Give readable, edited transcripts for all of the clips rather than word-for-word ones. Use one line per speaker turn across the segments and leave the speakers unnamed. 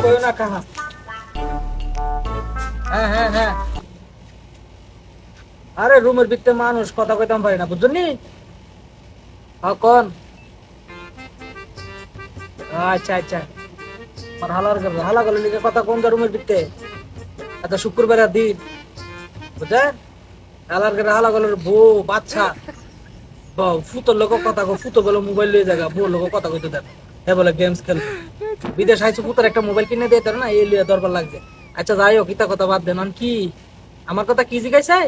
কইও না কাহা। হ্যাঁ হ্যাঁ হ্যাঁ, আরে রুমের ভিতরে মানুষ কথা কইতাম পারি না বুঝলি। হ্যাঁ কোন? আচ্ছা আচ্ছা, আর হালা গেল লিখে কথা কোন রুমের ভিতরে? আচ্ছা শুক্রবার দিন বুঝলেন, হালার করে হালা গেল বউ বাচ্চা ফুতোর লোক কথা কো, ফুতো বলে মোবাইল লিয়ে জায়গা, বউ লোক কথা কইতে দেন, হ্যাঁ বলে গেমস খেল। বিদেশ আইসু পুতোর একটা মোবাইল কিনে দিয়ে না, এই লিয়ে দরকার লাগছে। আচ্ছা যাই হোক, ইতা কথা বাদ দেন। কি আমার কথা কি জিজ্ঞাসা?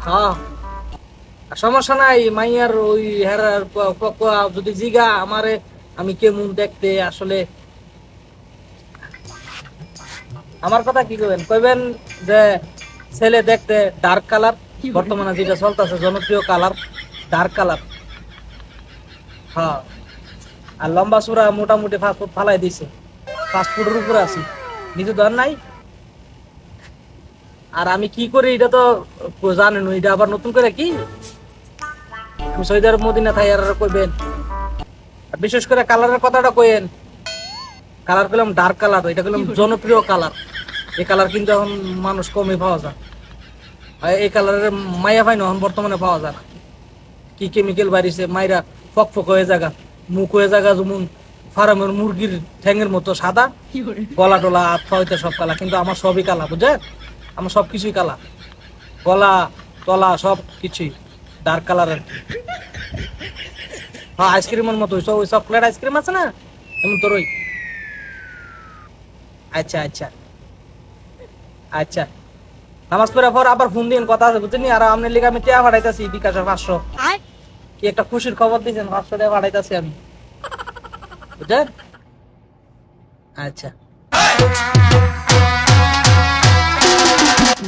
হ্যাঁ সমস্যা নাই, মাইয়ার ওই হেরার যদি জিগা আমারে আমি কেমন দেখতে আসলে, আমার কথা কি কইবেন, কইবেন যে ছেলে দেখতে ডার্ক কালার, বর্তমানে যেটা চলতেছে জনপ্রিয় কালার ডার্ক কালার। হ্যাঁ, আর লম্বা চূড়া মোটামুটি ফাস্টফুড ফালাই দিছে, ফাস্টফুডের উপরে আছি, নিচে ধর নাই। আর আমি কি করি এটা তো জানেন, এটা আবার নতুন করে কি আমি সৌদি আরব মদিনা থাই আর কইবেন। আর বিশেষ করে কালারের কথাটা কইেন, কালার করলাম ডার্ক কালার, এটা করলাম জনপ্রিয় কালার। এই কালার কিন্তু এখন মানুষ কমই পাওয়া যায়, এই কালারের মাইয়া পাই না এখন বর্তমানে পাওয়া যায় না। কি কেমিক্যাল বাড়িছে, মাইরা ফক ফক হয়ে জায়গা, মুখ হয়ে জায়গা যেমন ফার্মের মুরগির ঠ্যাঙের মতো সাদা, গলা টলা আত্মা হইতে সব কালা, কিন্তু আমার সবই কালা বুঝে, আমার সব কিছুই কালা, গলা তলা সব কিছুই ডার্ক কালার আর কি। হ্যাঁ আইসক্রিমের মতো ওই চকলেট আইসক্রিম আছে না, এমন তোর ওই। আচ্ছা আচ্ছা আচ্ছা, নামাজ পড়ার পর আবার ফোন দিন, কথা আছে বুঝছেন। আর আপনার লিগে আমি টিয়া পাঠাইতেছি বিকাশে 500, কি একটা খুশির খবর দিয়েছেন, 500 টাকা পাঠাইতেছি আমি বুঝছেন। আচ্ছা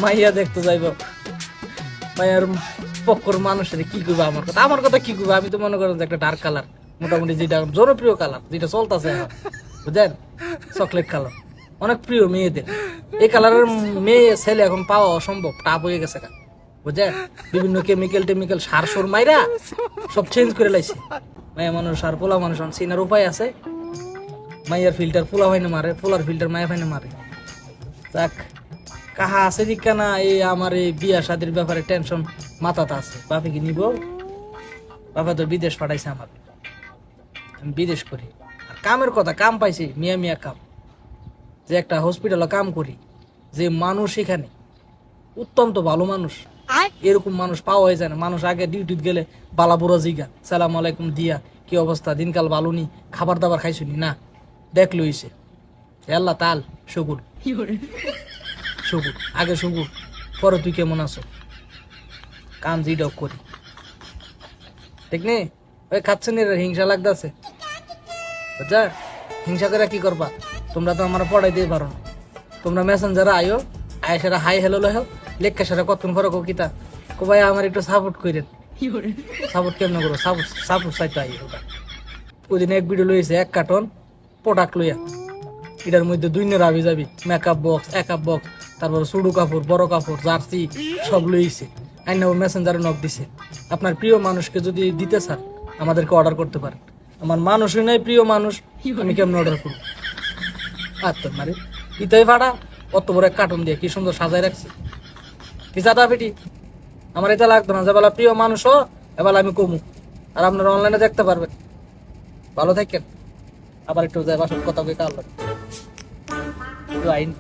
মাইয়া দেখতে যাইব, মাইয়ার পক্ষর মানুষের কি করবো, আমার কথা কি করবো, আমি তো মনে করেন যে একটা ডার্ক কালার, মোটামুটি যেটা জনপ্রিয় কালার যেটা চলতেছে বুঝলেন, চকলেট কালার অনেক প্রিয় মেয়েদের। এই কালারের মেয়ে ছেলে এখন পাওয়া অসম্ভব, টাপ হয়ে গেছে বুঝলেন। বিভিন্ন কেমিক্যাল টেমিক্যাল সার সোর মাইরা সব চেঞ্জ করে লাইছে। মায়া মানুষ আর পোলা মানুষ চিনার উপায় আছে, মাইয়ার ফিল্টার পোলা হয় না মারে, পোলার ফিল্টার মায়া হয় না মারে। যাক, কাহা আছে দিকা না, এই আমার এই বিয়া শাদির ব্যাপারে টেনশন মাথাতে আছে। বাপে কি নিব, বাপা তো বিদেশ পাঠাইছে আমার, আমি বিদেশ করি। আর কামের কথা, কাম পাইছি মিয়া মিয়া কাম, যে একটা হসপিটালে কাম করি, যে মানুষ এখানে অত্যন্ত ভালো মানুষ, এরকম মানুষ পাওয়া যায় না। মানুষ আগে ডিউটি গেলে বালাবুড়া জিগা সালাম আলাইকুম দিয়া, কি অবস্থা, দিনকাল ভালো নি, খাবার দাবার খাইছুনি না, দেখলো হইছে আল্লাহ তাল শুকুর শুকুর, আগে শুকুর পরে তুই কেমন আছো, কাম জিডক করি ঠিক নেই। ওই খাচ্ছেন হিংসা লাগতেছে বুঝা, হিংসা করে কি করবা, তোমরা তো আমার পড়াই দিয়ে পারো না। তোমরা মেসেঞ্জারে আয়ো, আয় সেরা হাই হ্যালো লেখো, লেখা সেরা কতক্ষণ পরে কিতা কো ভাই আমার একটু সাপোর্ট করেন। সাপোর্ট কেমন করো, সাপোর্ট চাইতে আই। ওই দিন এক ভিডিও লইছে, 1 কার্টন প্রোডাক্ট লইয়া, এটার মধ্যে 2 নের আবি যাবি, মেকআপ বক্স, এক বক্স, তারপর সুডু কাপড়, বড় কাপড়, জার্সি সব লইছে। আইনা মেসেঞ্জারে নক দিছে, আপনার প্রিয় মানুষকে যদি দিতে চান আমাদেরকে অর্ডার করতে পারেন। আমার মানুষই নাই প্রিয় মানুষ, আমি কেমন অর্ডার করবো? আত্ম মারি ইতাই ভাড়া, অত বড় এক কার্টন দিয়ে কি সুন্দর সাজাই রাখছে, কি চাটা পেটি। আমার এটা লাগতো না, যে বেলা প্রিয় মানুষও এবেলা আমি কমু, আর আপনারা অনলাইনে দেখতে পারবেন। ভালো থাকেন, আবার একটু যাই বাসার কথা কই কাল আইন।